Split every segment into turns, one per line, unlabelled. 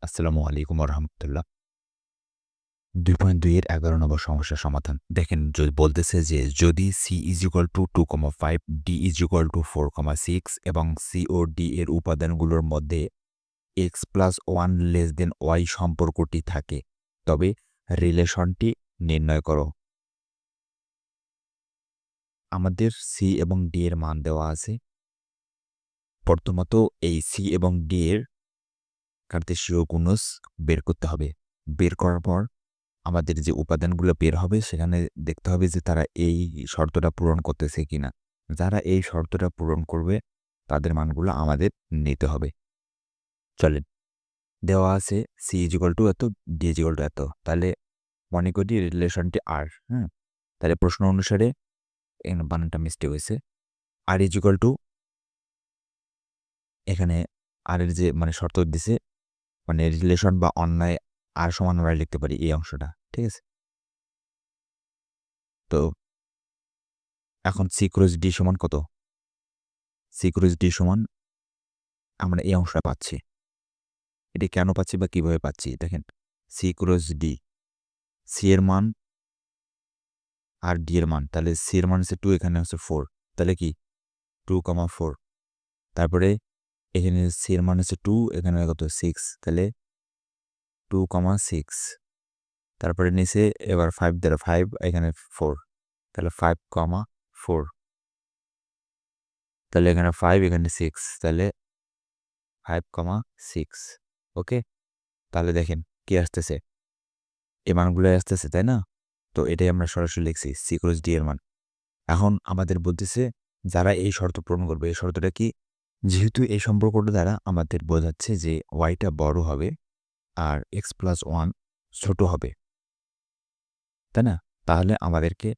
আসসালামু আলাইকুম রহমতুল্লাহ। 2.2 এর 11 নম্বর সমস্যার সমাধান। দেখেন বলতেছে যে যদি C is equal to 2,5, D is equal to 4,6 এবং সি ও ডি এর উপাদানগুলোর মধ্যে X plus one less than Y সম্পর্কটি থাকে, তবে রিলেশনটি নির্ণয় করো। আমাদের সি এবং ডি এর মান দেওয়া আছে। প্রথমত এই সি এবং ডি এর কার্তেশীয় গুণজ বের করতে হবে। বের করার পর আমাদের যে উপাদানগুলো বের হবে সেখানে দেখতে হবে যে তারা এই শর্তটা পূরণ করতেছে কিনা। যারা এই শর্তটা পূরণ করবে তাদের মানগুলো আমাদের নিতে হবে। চলেন, দেওয়া আছে সি ইজ ইকুয়াল টু এত, ডি ইজ ইকুয়াল টু এত, তাহলে মনে করি রিলেশনটি আর। তাহলে প্রশ্ন অনুসারে এখানে বানানটা মিস্টেক হয়েছে। আর ইজ ইকুয়াল টু, এখানে আর এর যে শর্ত দিছে, রিলেশন বা অন্যায় আর সমান আমরা লিখতে পারি এই অংশটা, ঠিক আছে? তো এখন সি ক্রস ডি সমান কত? সি ক্রস ডি সমান আমরা এই অংশটা পাচ্ছি। এটি কেন পাচ্ছি বা কিভাবে পাচ্ছি দেখেন, সি ক্রস ডি, সি এর মান আর ডি এর মান, তাহলে সি এর মান হচ্ছে 2, এখানে হচ্ছে 4, তাহলে কি 2,4। তারপরে এখানে সি এর মান হচ্ছে 2, এখানে কত 6, তাহলে 2,6। তারপরে নিচে এবার 5 দ্বারা 5, এখানে 4, তাহলে 5,4। তাহলে এখানে 5, এখানে 6, তাহলে 5,6। ওকে, তাহলে দেখেন কি আসতেছে, এই মানগুলো আসতেছে, তাই না? তো এটাই আমরা সরাসরি লিখছি সি ক্রস ডি এর মান। এখন আমাদের বলতেছে যারা এই শর্ত পূরণ করবে, এই শর্তটা কি? যেহেতু এই সম্পর্কটা দ্বারা আমাদের বোঝাচ্ছে যে ওয়াইটা বড় হবে আর এক্স প্লাস ওয়ান ছোট হবে, তাই না? তাহলে আমাদেরকে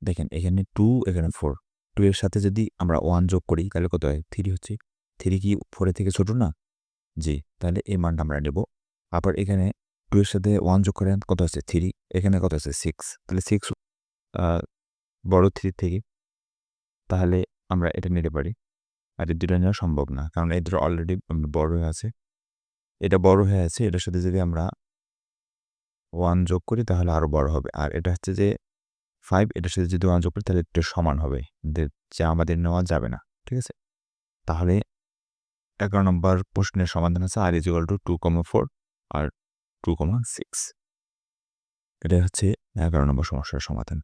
দেখেন এখানে 2, এখানে 4, 2 এর সাথে যদি আমরা 1 যোগ করি তাহলে কত হয়? 3 হচ্ছে। 3 কি 4 এর থেকে ছোট না? জি, তাহলে এই মানটা আমরা নেব। আবার এখানে 2 এর সাথে 1 যোগ করেন কত আছে? 3, এখানে কত আছে? 6, তাহলে 6 বড় 3 থেকে, তাহলে আমরা এটা নিতে পারি। আর এই দুটো নেওয়া সম্ভব না, কারণ এই দুটো অলরেডি বড় হয়ে আছে। এটা বড় হয়ে আছে, এটার সাথে যদি আমরা 1 যোগ করি তাহলে আরও বড় হবে। আর এটা হচ্ছে যে 5, এটার সাথে যদি 1 যোগ করি তাহলে এটা সমান হবে, যা আমাদের নেওয়া যাবে না, ঠিক আছে? তাহলে 11 নম্বর প্রশ্নের সমাধান আছে আর ইজ ইকুয়াল টু 2,4 আর 2,6। এটা হচ্ছে 11 নম্বর সমস্যার সমাধান।